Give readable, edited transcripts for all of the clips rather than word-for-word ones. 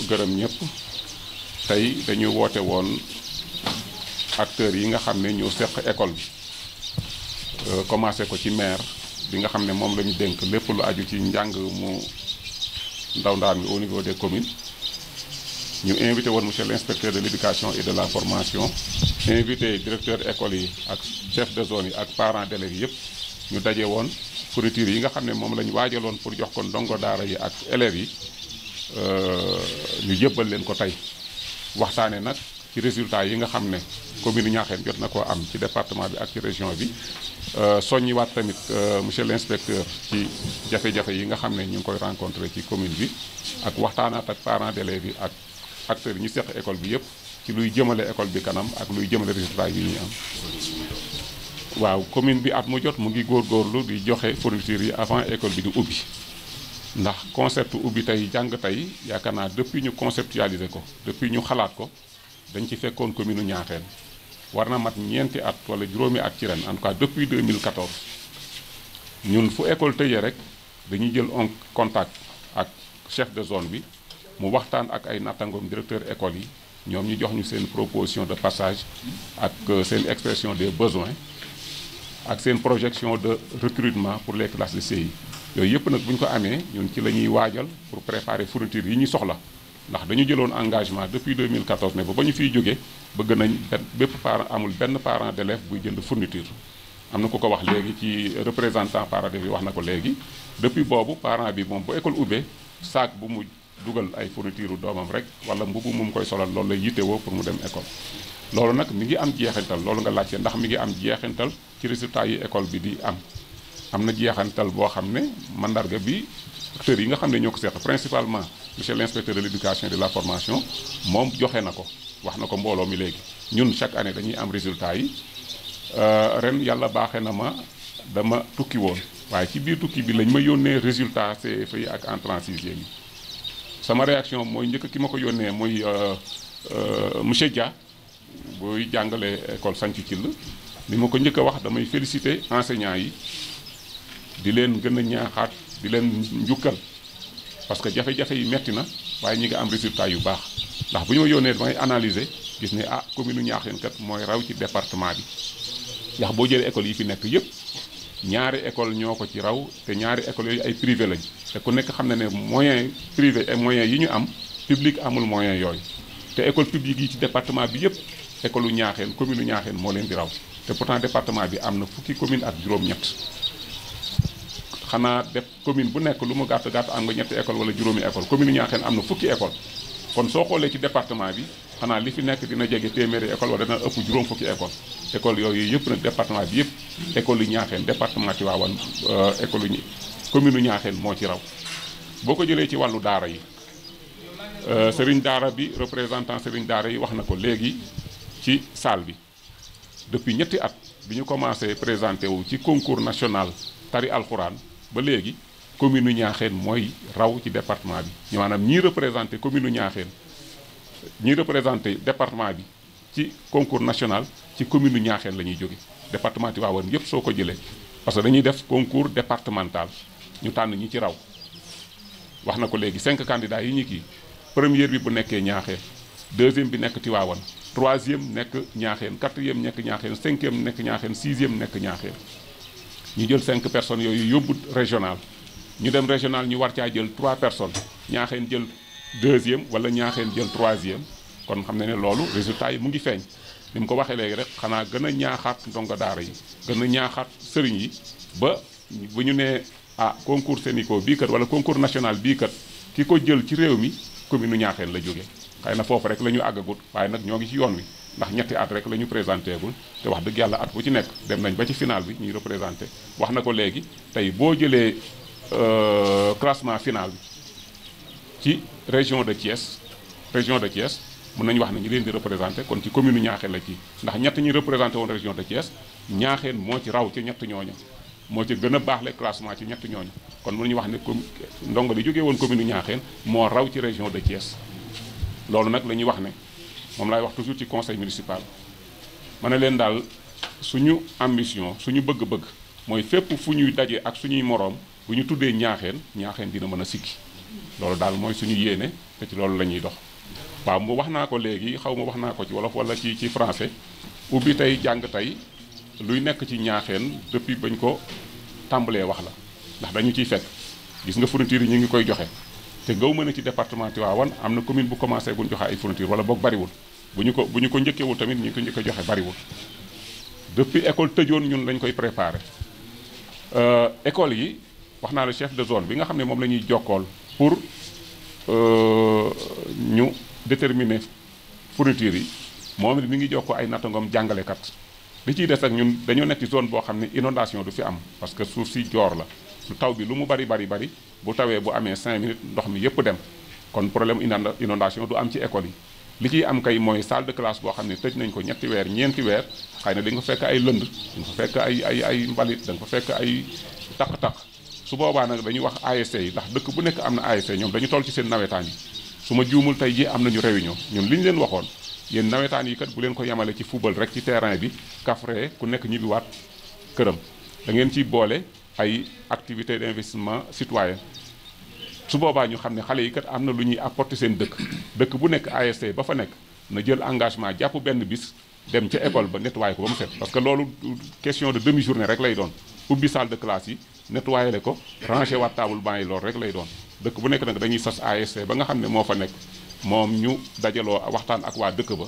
gërëm ñëpp tey dañu woote woon acteurs yi nga xam ne ñoo seq école bi commencé ko ci maire bi nga xam ne moom la ñu dénk lépp lu aju ci njàng mu ndaw ndaan mi au niveau des communes ñu invité woon monsieur l'inspecteur de l'éducation et de la formation invité directeur école yi ak chef de zone yi ak parents d'élèves yëpp ñu daje woon fourniture yi nga xam ne moom la ñu waajaloon pour jox ko ndongo daara yi ak élèves yi ñu jébbal leen ko tey waxtaane nag ci résultats yi nga xam ne commune Niakhène jot na koo am ci département bi ak ci région bi soññiwaat tamit monsieur l'inspecteur ci jafe-jafe yi nga xam ne ñu ngi koy rencontré ci commune bi ak waxtaanaat ak parents d'élèves yi ak acteurs yi ñu seq école bi yëpp ci luy jëmale école bi kanam ak luy jëmale résultats yi ñuy am. waaw commune bi at mu jot mu ngi góorgóorlu di joxe fournitures yi avant école bi di ubbi ndax concept ubbi tey jàng tey yaakaar naa depuis ñu conceptualiser ko depuis ñu xalaat ko dañ ci fekkoon commune Niakhène war na mat ñeenti at wala juróomi at ci ren en tout cas depuis 2014 ñun fu école tëjee rek dañuy jël en contact ak chef de zone bi mu waxtaan ak ay nattangoom directeur école yi ñoom ñu jox ñu seen proposition de passage ak seen expression des besoins ak seen projection de recrutement pour les classes de CI yooyu yëpp nag bu ñu ko amee ñun ci la ñuy waajal pour préparer fourniture yi ñu soxla ndax dañu jëloon engagement depuis 2014 ne ba ñu fiy jógee bëgg nañ bépp parent amul benn parent d'élève buy jënd fourniture am na ku ko wax léegi ci représentant parent d'élève yi wax na ko léegi depuis boobu parent bi moom bu école ubbee sac bu mu dugal ay fourniture doomam rek wala mbubu mu koy solal loolu lay yittewoo pour mu dem école loolu nag mi ngi am jeexintal loolu nga laajte ndax mi ngi am jeexintal ci résultat yi école bi di am na jeexantal boo xam ne mandarga bi acteurs yi nga xam ne ñoo ko seq principalement monsieur l'inspecteur de l'éducation et de la formation moom joxe na ko wax na ko mbooloo mi léegi ñun chaque année dañuy am résultat yi ren yàlla baaxee na ma dama tukki woon waaye ci biir tukki bi lañ ma yónnee résultat CFEE yi ak entrée en sixième yi sama réaction mooy njëkk ki ma ko yónnee muy monsieur Dia booy jàngale école Santhie Thioll li ma ko njëkk a wax damay féliciter enseignants yi di leen gën a ñaaxaat di leen njukkal parce que jafe-jafe yi metti na waaye ñi nga am résultat yu baax ndax bu ñu ma yónnee damay analyser gis ne commune Niakhène kat mooy raw ci département bi ndax boo jëlee école yi fi nekk yépp ñaari école ñoo ko ci raw te ñaari école yooyu ay privé lañ te ku nekk xam na ne moyen privé et moyen yi ñu am public amul moyen yooyu te école publique yi ci département bi yépp école u Niakhène commune u Niakhène moo leen di raw te pourtant département bi am na fukki commune ak juróom-ñett xanaa def commune bu nekk lu mu gàtt gàtt am nga ñetti école wala juróomi école commune Niakhène am na fukki école kon soo xoolee ci département bi xanaa li fi nekk dina jege téeméeri école wala dina ëpp juróom fukki école yooyu yëpp nag département bi yëpp école yu Niakhène département Tivaouane école yu commune Niakhène moo ci raw boo ko jëlee ci wàllu daara yi sëriñ daara bi représentant sëriñ daara yi wax na ko léegi ci salle bi depuis ñetti at bi ñu commencé présenté wu ci concours national tari alxuraan ba léegi commune Niakhène mooy raw ci département bi ñu maanaam ñii représenté commune Niakhène ñii représenté département bi ci concours national ci commune Niakhène la ñuy jóge département Tivaouane yëpp soo ko jëlee parce que dañuy def concours départemental ñu tànn ñi ci raw wax na ko léegi 5 candidats yi ñu kii première bi bu nekkee Niakhène deuxième bi nekk Tivaouane troisième nekk Niakhène quatrième nekk Niakhène cinquième nekk Niakhène sixième nekk Niakhène ñu jël 5 personnes yooyu yóbbu régional ñu dem régional ñu war caa jël 3 personnes Niakhène jël deuxième wala Niakhène jël troisième kon xam ne loolu résultat yi mu ngi feeñ ni mu ko waxee léegi rek xanaa gën a ñaaxaat ndongo daara yi gën a ñaaxaat sëriñ yi ba bu ñu nee concours Sénico bii kat wala concours national bii kat ki ko jël ci réew mi commune Niakhène la jógee xëy na foofu rek la ñu àggagut waaye nag ñoo ngi ci yoon wi ndax ñetti at rek la ñu présenté gul te wax dëgg yàlla at bu ci nekk dem nañ ba ci final bi ñuy représenté wax na ko léegi tey boo jëlee classement final bi ci région de Thiès mën nañu wax ne ñu leen di représenté kon ci commune Niakhène la ci ndax ñett ñi représenté woon région de Thiès Niakhène moo ci raw ci ñett ñooñu moo ci gën a baax le classement ci ñett ñooñu kon mën nañu wax ne ndongo li jógee woon commune Niakhène moo raw ci région de Thiès loolu nag la ñuy wax ne moom laay wax toujours ci conseil municipal ma ne leen daal suñu ambition suñu bëgg-bëgg mooy fépp fu ñuy daje ak suñuy moroom bu ñu tuddee Niakhène dina mën a sikki loolu daal mooy suñu yéene te ci loolu la ñuy dox. waaw mu wax naa ko léegi xaw ma wax naa ko ci wolof wala ci français ubbi tey jàng tey luy nekk ci ñaaxeen depuis bañ ko tàmbalee wax la ndax dañu ciy fekk gis nga fourniture yi ñu ngi koy joxe te gaw mën a ci département Tivaouane am na commune bu commencé buñ joxe ay fourniture wala boog bariwul bu ñu ko njëkkewul tamit ñu ko njëkk a joxe bariwul depuis école tëjoon ñun lañ koy préparé école yi wax naa la chef de zone bi nga xam ne moom la ñuy jokkool pour ñu déterminer fourniture yi moom mi ngi jokkoo ay nattangom jàngalekat li ciy des ak ñun dañoo nekk ci zone boo xam ne inondation du fi am parce que suuf si joor la lu taw bi lu mu bari bu tawee bu amee 5 minutes ndox mi yëpp dem kon problème inondation du am ci école yi li ciy am kay mooy salle de classe boo xam ne tëj nañ ko ñetti weer ñeenti weer xëy na da nga fa fekk ay lënd da nga fa fekk ay mbalit da nga fa fekk ay taq-taq su boobaa nag dañuy wax ASC yi ndax dëkk bu nekk am na ASC ñoom dañu toll ci seen nawetaan yi su ma juumul tey ji am nañu réunion ñun li ñu leen waxoon yéen nawetaan yi kat bu leen ko yemale ci football rek ci terrain bi kafre ku nekk ñibbiwaat këram da ngeen ciy boole ay activité d'investissement citoyen su boobaa ñu xam ne xale yi kat am na lu ñuy apporter seen dëkk bu nekk ASC ba fa nekk na jël engagement jàpp benn bis dem ca école ba nettoyer ko ba mu set parce que loolu question de demi journée rek lay doon ubbi salle de classe yi nettoyer le ko ranger waat table banc yi loolu rek lay doon dëkk bu nekk nag dañuy sas ASC ba nga xam ne moo fa nekk moom ñu dajaloo waxtaan ak waa dëkk ba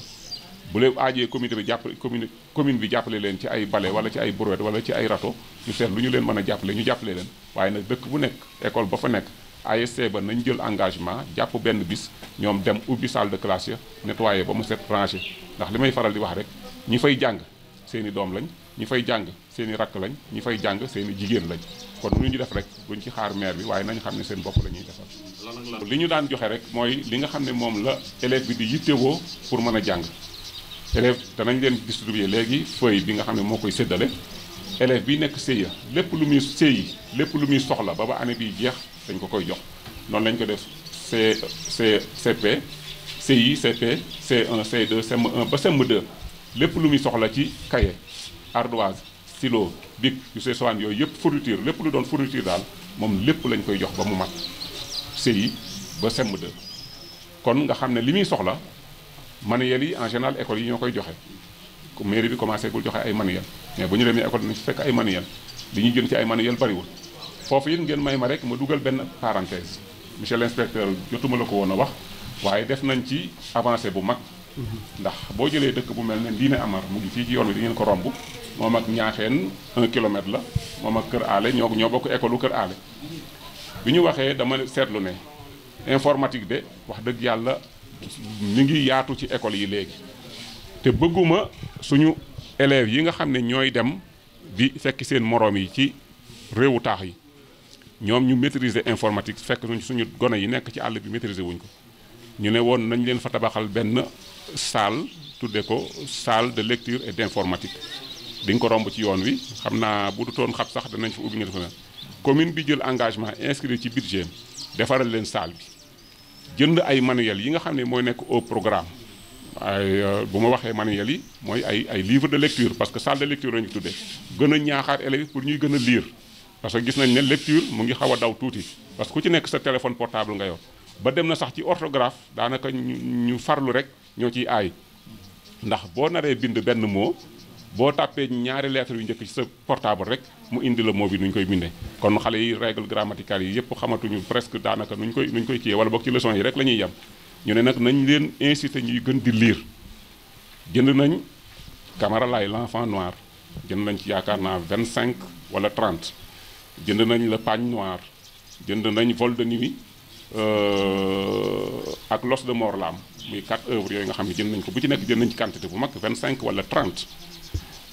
bu leen aajee comité bi commune bi jàppale leen ci ay bale wala ci ay brouette wala ci ay râteau ñu seet lu ñu leen mën a jàppale ñu jàppale leen waaye nag dëkk bu nekk école ba fa nekk ASC ba nañ jël engagement jàpp benn bis ñoom dem ubbi salle de classe ya nettoyer ba mu set ranger ndax li may faral di wax rek ñi fay jàng seen i doom lañ ñi fay jàng seen i rakk lañ ñi fay jàng seen i jigéen lañ kon lu ñu def rek buñ ci xaar maire bi waaye nañ xam ne seen bopp la ñuy defal li ñu daan joxe rek mooy li nga xam ne moom la élève bi di yittewoo pour mën a jàng élève danañ leen distribuer léegi feuille bi nga xam ne moo koy séddale élève bi nekk CI lépp lu muy CI lépp lu muy soxla ba année bi jeex dañ ko koy jox noonu lañ ko def CP CI CP C1 C2 CM1 ba CM2 lépp lu muy soxla ci cahier ardoise stylo bic yu see sowaan yooyu yëpp fourniture lépp lu doon fourniture daal moom lépp lañ koy jox ba mu mat CI ba CM2 kon nga xam ne li muy soxla manuel yi en général école yi ñoo koy joxe mairie bi commencé gul joxe ay manuel mais bu ñu demee école nañ ci fekk ay manuel li ñuy jënd ci ay manuel bariwul foofu it ngeen may ma rek ma dugal benn parenthèse monsieur l'inspecteur jotuma la ko woon a wax waaye def nañ ci avancé bu mag ndax boo jëlee dëkk bu mel ne Ndiine Amar mu ngi fii ci yoon wi di ngeen ko romb moom ak Ñaaxeen 1 kilomètre la moom ak Kër Aale ñoo bokk école u Kër Aale bi ñu waxee dama seetlu ne informatique de wax dëgg yàlla mi ngi yaatu ci école yi léegi te bëgguma suñu élèves yi nga xam ne ñooy dem di fekk seen moroom yi ci réewu taax yi ñoom ñu maîtriser informatique fekk suñu gone yi nekk ci àll bi maîtriser wuñ ko ñu ne woon nañ leen fa tabaxal benn salle tudde ko salle de lecture et d'informatique di nga ko romb ci yoon wi xam naa bu du toon xat sax danañ fa ubbi nga def na commune bi jël engagement inscrit ci budget defaral leen salle bi jënd ay manuel yi nga xam ne mooy nekk au programme ay bu ma waxee manuel yi mooy ay livre de lecture parce que salle de lecture lañu tuddee gën a ñaaxaat élèves pour ñuy gën a lire parce que gis nañ ne lecture mu ngi xaw a daw tuuti parce que ku ci nekk sa téléphone portable nga yor ba dem na sax ci orthographe daanaka ñu farlu rek ñoo ciy aay ndax boo naree bind benn mot boo tàppee ñaari lettres yu njëkk ci sa portable rek mu indi la mot bi nu ñu koy bindee kon xale yi règle grammaticale yi yëpp xamatuñu presque daanaka nuñ koy kiyee wala boog ci leçon yi rek la ñuy yem ñu ne nag nañ leen inciter ñuy gën di lire jënd nañ Camara Laye l'enfant noir jënd nañ ci yaakaar naa 25 wala 30 jënd nañ le pagne noir jënd nañ vol de nuit ak l'os de Morlam muy 4 œuvres yooyu nga xam ne jënd nañ ko bu ci nekk jënd nañ ci quantité bu mag 25 wala 30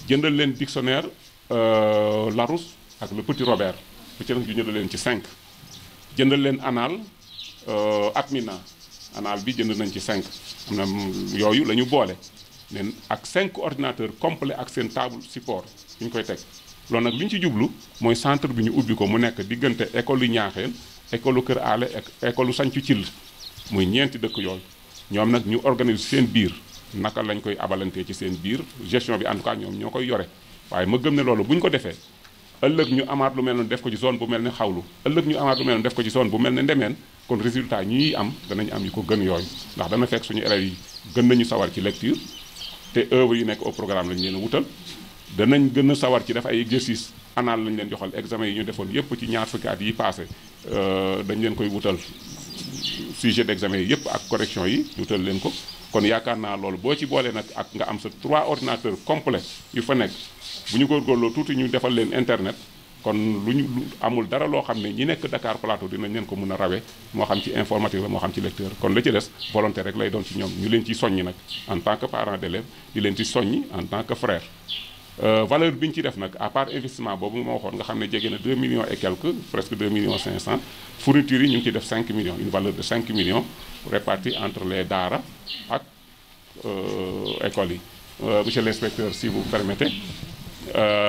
jëndal leen dictionnaire Larousse ak le petit Robert bu ci nekk ñu jëndal leen ci 5 jëndal leen anal Atmina anal bi jënd nañ ci 5 am na yooyu la ñu boole leen ak 5 ordinateurs complet ak seen table support yu ñu koy teg loolu nag li ñu ci jublu mooy centre bi ñu ubbi ko mu nekk diggante école yu Ñaaxeen école yu Kër Aale ak école yu Sancu Cil muy ñeenti dëkk yooyu ñoom nag ñu organise seen biir naka lañ koy abalantee ci seen biir gestion bi en tout cas ñoom ñoo koy yore waaye ma gëm ne loolu bu ñu ko defee ëllëg ñu amaat lu mel noonu def ko ci zone bu mel ne Xawlu ëllëg ñu amaat lu mel noonu def ko ci zone bu mel ne Ndemeen kon résultat ñuy am danañ am yu ko gën yooyu ndax dana fekk suñu élèves yi gën nañu sawar ci lecture te œuvre yi nekk au programme lañ leen a wutal danañ gën a sawar ci def ay exercice anal lañ leen joxal examen yi ñu defoon yépp ci ñaar fukki at yi passé dañ leen koy wutal sujet d'examen yi yépp ak correction yi wutal leen ko kon yaakaar naa loolu boo ci boolee nag ak nga am sa 3 ordinateurs complets yu fa nekk bu ñu góorgóorloo tuuti ñu defal leen internet kon lu amul dara loo xam ne ñi nekk Dakar Plateau dinañ leen ko mën a rawe moo xam ci informatique la moo xam ci lecteur kon la ci des volonté rek lay doon ci ñoom ñu leen ci soññi nag en tant que parent d'élève di leen ci soññi en tant que frère valeur bi ñu ci def nag à part investissement boobu ma waxoon nga xam ne jege na 2 millions et quelques presque 2 millions 500 fournitures yi ñu ngi ciy def 5 millions une valeur de 5 millions répartie entre les daara ak écoles yi monsieur l'inspecteur si vous permettez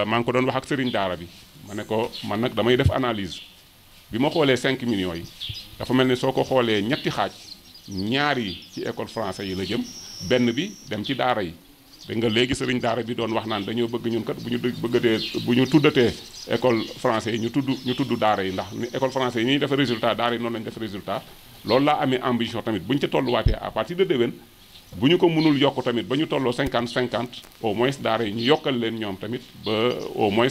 maa ngi ko doon wax ak sëriñ daara bi ma ne ko man nag damay def analyse bi ma xoolee 5 millions yi dafa mel ni soo ko xoolee ñetti xaaj ñaar yi ci école français yi la jëm benn bi dem ci daara yi dégg nga léegi sëriñ daara bi doon wax naan dañoo bëgg ñun kat bu ñu tuddatee école français yi ñu tudd daara yi ndax ni école français yi ni ñuy def résultat daara yi noonu lañu def résultat loolu laa amee ambition tamit bu ñu ca tolluwaatee à partir de déwén bu ñu ko mënul yokk tamit ba ñu tolloo 50-50 au moins daara yi ñu yokkal leen ñoom tamit ba au moins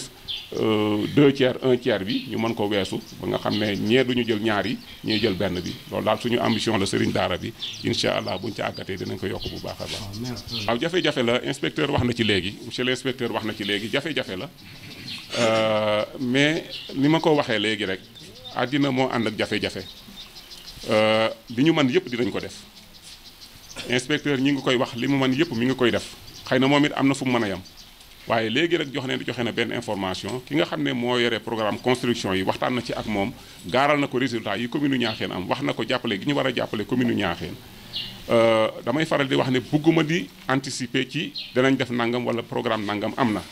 2 tiers 1 tiers bi ñu mën ko weesu ba nga xam ne ñee duñu jël ñaar yi ñee jël benn bi loolu daal suñu ambition la sëriñ daara bi incha allah buñu ca àggatee dinañ ko yokk bu baax a baax. waaw jafe-jafe la inspecteur wax na ci léegi monsieur l'inspecteur wax na ci léegi jafe-jafe la mais ni ma ko waxee léegi rek àddina moo ànd ak jafe-jafe li ñu mën yëpp dinañ ko def. inspecteur ñi ngi koy wax li mu mën yëpp mi ngi koy def xëy na moom it am na fu mu mën a yem waaye léegi rek joxe na benn information ki nga xam ne moo yore programme construction yi waxtaan na ci ak moom gaaral na ko résultat yi commune u Niakhène am wax na ko jàppale gi ñu war a jàppale commune u Niakhène damay faral di wax ne bugguma di anticiper ci danañ def nangam wala programme nangam am na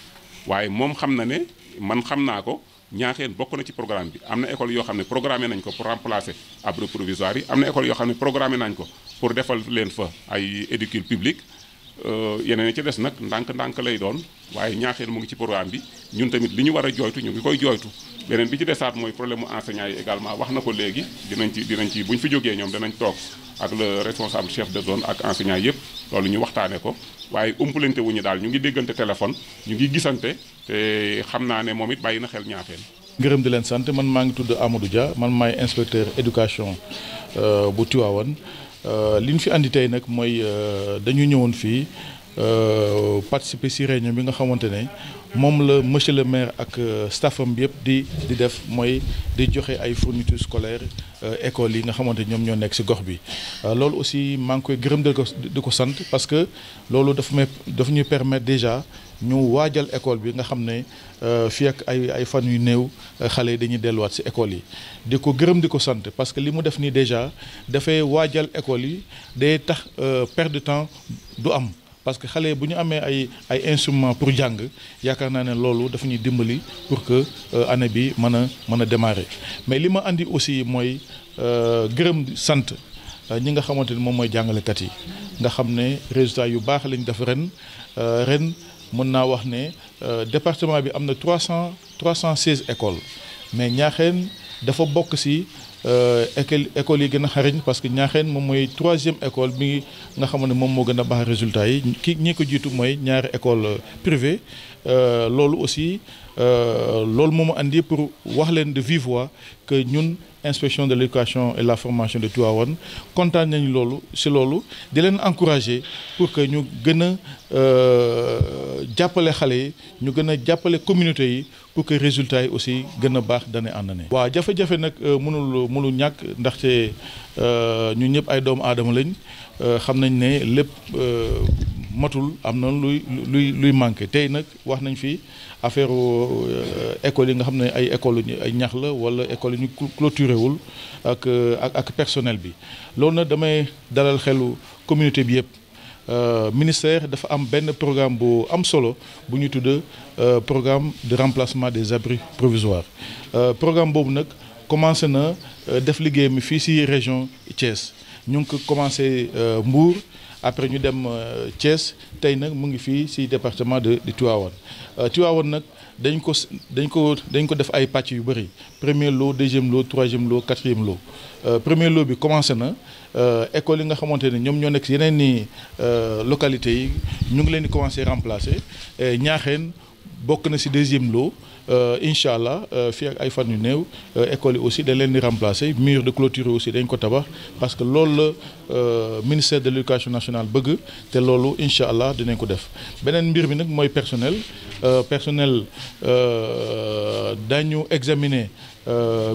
waaye moom xam na ne man xam naa ko Niakhène bokk na ci programme bi am na école yoo xam ne programmé nañ ko pour remplacer abri provisoire yi am na école yoo xam ne programmé nañ ko pour defal leen fa ay éducule publique yeneen ci des nag ndànk-ndànk lay doon waaye Niakhène mu ngi ci programme bi ñun tamit li ñu war a jooytu ñu ngi koy jooytu beneen bi ci desaat mooy problème mu enseignants yi également wax na ko léegi dinañ ci bu ñu fi jógee ñoom danañ toog ak le responsable chef de zone ak enseignants yëpp loolu ñu waxtaane ko waaye umpalante wuñu daal ñu ngi déggante téléphone ñu ngi gisante te xam naa ne moom it bàyyi na xel Niakhène. gërëm di leen sant man maa ngi tudd Amadou Dia man maay inspecteur éducation bu Tivaouane li ñu fi andi tey nag mooy dañu ñëwoon fii participer ci réunion bi nga xamante ne moom la monsieur le maire ak staffam bi yëpp di def mooy di joxe ay fournitures scolaires écoles yi nga xamante ñoom ñoo nekk ci gox bi loolu aussi maa ngi koy gërëm di ko sant parce que loolu daf ñuy permettre déjà ñu waajal école bi nga xam ne fii ak ay fan yu néew xale yi dañuy delluwaat ci école yi di ko gërëm di ko sant parce que li mu def nii déjà dafay waajal école yi day tax perte de temps du am parce que xale bu ñu amee ay instruments pour jàng yaakaar naa ne loolu dafa ñuy dimbali pour que année bi mën a démarrer mais li ma andi aussi mooy gërëm sant ñi nga xamante ni moom mooy jàngalekat yi nga xam ne résultats yu baax lañ def ren mën naa wax ne département bi am na 316 écoles mais Niakhène dafa bokk ci école yi gën a xariñ parce que Niakhène moom mooy 3e école bi nga xam ne moom moo gën a baax résultats yi ñi ko jiitu mooy ñaari école privée loolu aussi loolu moo ma andi pour wax leen de vive voix que ñun inspection de l'éducation et la formation de Tivaouane kontaan nañu loolu ci loolu di leen encourager pour que ñu gën a jàppale xale yi ñu gën a jàppale communauté yi pour que résultats yi aussi gën a baax d'année en année. waaw jafe-jafe nag mënul ñàkk ndaxte ñun ñëpp ay doomu aadama lañ xam nañ ne lépp matul am na luy manqué tey nag wax nañ fi affaire école yi nga xam ne ay école ay ñax la wala école yi ñu clôturé wul ak personnel bi loolu nag damay dalal xelu communauté bi yëpp. Ministère dafa am benn programme bu am solo bu ñu tudd programme de remplacement des abris provisoires programme boobu nag commencé na def liggéey mi fii ci région Thiès ñu ngi ko commencé Mbour après ñu dem Thiès tey nag mu ngi fii ci département de Tivaouane Tivaouane nag dañ ko def ay pàcc yu bëri premier lot deuxième lot troisième lot quatrième lot premier lot bi commencé na école yi nga xamante ne ñoom ñoo nekk ci yeneen ni localités yi ñu ngi leen di commencé remplacer Ñaaxeen bokk na ci deuxième lot incha allah fii ak ay fan yu néew école yi aussi dañ leen di remplacer mur de clôture aussi dañ ko tabax parce que loolu la ministère de l'éducation nationale bëgg te loolu incha allah dinañ ko def beneen mbir mi nag mooy personnel dañu examiner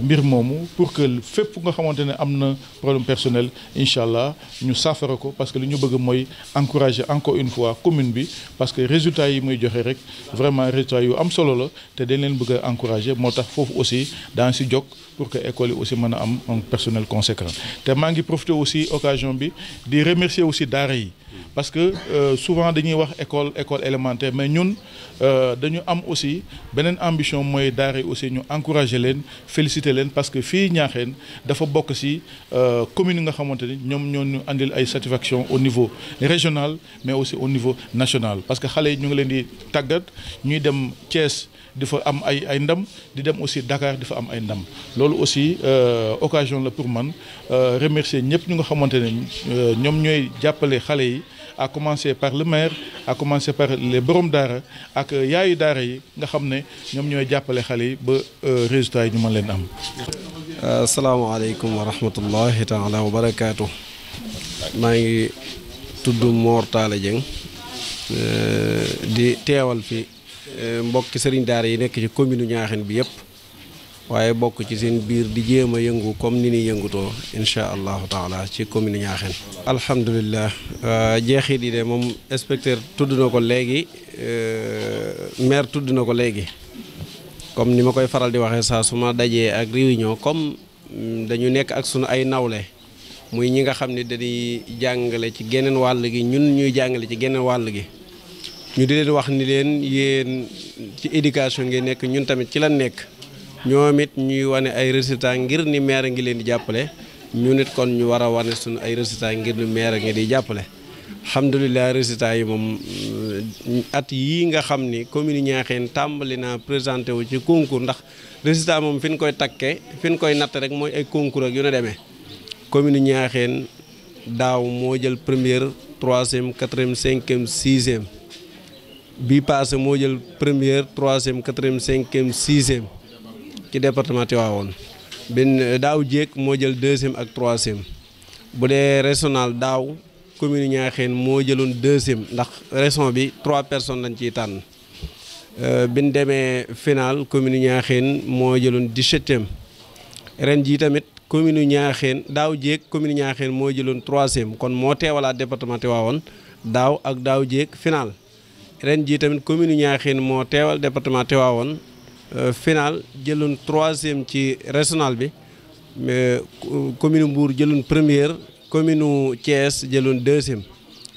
mbir moomu pour que fépp nga xamante ne am na problème personnel incha allah ñu saafara ko parce que li ñu bëgg mooy encourager encore une fois commune bi parce que résultats yi muy joxe rek vraiment résultats yu am solo la te dañ leen bëgg a encourager moo tax foofu aussi daan si jóg pour que école yi aussi mën a am un personnel conséquent te maa ngi profiter aussi occasion bi di remercier aussi daara yi parce que souvent dañuy wax école élémentaire mais ñun dañu am aussi beneen ambition mooy daara yi aussi ñu encourager leen féliciter leen parce que fii Ñaaxeen dafa bokk ci commune yi nga xamante ni ñoom ñoo ñu andil ay satisfaction au niveau régional mais aussi au niveau national parce que xale yi ñu ngi leen di tàggat ñuy dem Thiès di fa am ay ndam di dem aussi Dakar di fa am ay ndam loolu aussi occasion la pour man remercier ñëpp ñu nga xamante ne ñoom ñooy jàppale xale yi à commencer par le maire à commencer par les borom daara ak yaayu daara yi nga xam ne ñoom ñooy jàppale xale yi ba résultats yi ñu mën leen am. asalaamaaleykum wa rahmatullahi taala wa barakaatu. maa ngi tudd Mor Talla Dieng di teewal fi mbokki sëriñ daara yi nekk ci commune Ñaaxeen bi yëpp waaye bokk ci seen biir di jéem a yëngu comme ni ñuy yëngutoo incha allahu taala ci commune Ñaaxeen. alhamdulilah jeexit yi de moom inspecteur tudd na ko léegi maire tudd na ko léegi comme ni ma koy faral di waxee saa su ma dajee ak réunion comme dañu nekk ak sunu ay nawle muy ñi nga xam ne dañuy jàngale ci geneen wàll gi ñun ñuy jàngale ci geneen wàll gi. ñu di leen wax ni leen yéen ci éducation ngeen nekk ñun tamit ci lan nekk ñoom it ñuy wane ay résultats ngir ni maire ngi leen di jàppale ñu nit kon ñu war a wane suñu ay résultats ngir ni maire ngi di jàppale. alhamdulilah résultats yi moom at yii nga xam ni commune Ñaaxeen tàmbali naa présenté wu ci concours ndax résultat moom fi ñu koy takkee fi ñu koy natt rek mooy ay concours ak yu ne demee commune Ñaaxeen daaw moo jël première troisième quatrième cinquième sixième. bii passé moo jël première troisième quatrième cinquième sixième ci département Tivaouane benn daaw jéeg moo jël deuxième ak troisième bu dee régional daaw commune Ñaaxeen moo jëloon deuxième ndax région bi 3 personnes lañ ciy tànn bi ñu demee final commune Ñaaxeen moo jëloon 17e ren jii tamit commune Ñaaxeen daaw jéeg commune Ñaaxeen moo jëloon troisième kon moo teewalaat département Tivaouane daaw ak daaw jéeg final. ren jii tamit commune Ñaaxeen moo teewal département Tivaouane final jëloon troisième ci régional bi mais commune Mbour jëloon première commune Thiès jëloon deuxième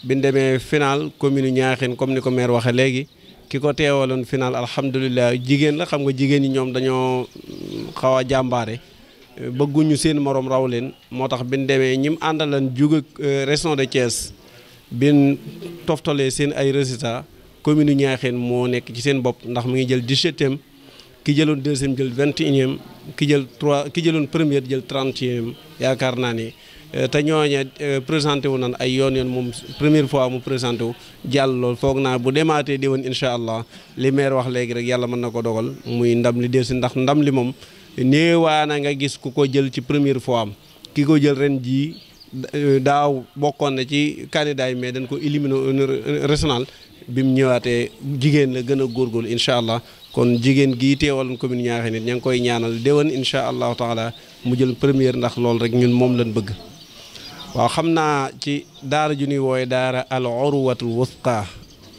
bi ñu demee final commune Ñaaxeen comme ni ko maire waxee léegi ki ko teewaloon final alhamdulilah jigéen la xam nga jigéen ñi ñoom dañoo xaw a jàmbaare bëgguñu seen morom raw leen moo tax bi ñu demee ñi mu àndalan jóge région de Thiès bin toftalee seen ay résultats. commune Ñaaxeen moo nekk ci seen bopp ndax mu ngi jël 17e ki jëloon deuxième jël 21e ki jëloon première jël 30e yaakaar naa ni te ñooñe présenté wu nan ay yoon moom première fois mu présenté wu jàll lool foog naa bu demaatee déwén incha allah li maire wax léegi rek yàlla mën na ko dogal muy ndam li dellusi ndax ndam li moom néewaana nga gis ku ko jël ci première fois am ki ko jël ren jii daaw bokkoon na ci candidat yi mais dañ ko éliminé régional bi mu ñëwaatee jigéen la gën a góorgóorlu incha allah kon jigéen gii teewaloon commune Ñaaxeen nit ña ngi koy ñaanal déwén incha allahu taala mu jël première ndax loolu rek ñun moom lañ bëgg. waaw xam naa ci daara ju ñuy wooye daara al urwatul wusqa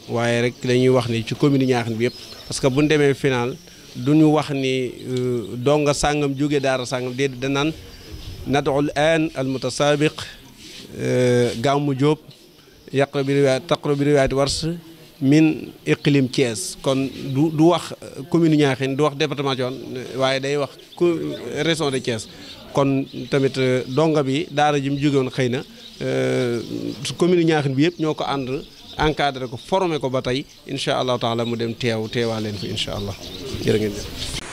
waaye rek dañuy wax ni ci commune Ñaaxeen bi yëpp parce que bu ñu demee final du ñu wax ni donga sàngam jóge daara sàngam déedéet danaan nad'u al al mutasaabiq Gàmmu Jóob taqra bi riwaayat Wars min iqlim Thiès kon du wax commune Ñaaxeen du wax département Tivaouane waaye day wax région de Thiès kon tamit donga bi daara ji mu jóge woon xëy na commune Niakhine bi yëpp ñoo ko ànd encadré ko formé ko ba tey incha allahu taala mu dem teewaa leen fi incha allah jërë ngeen jëf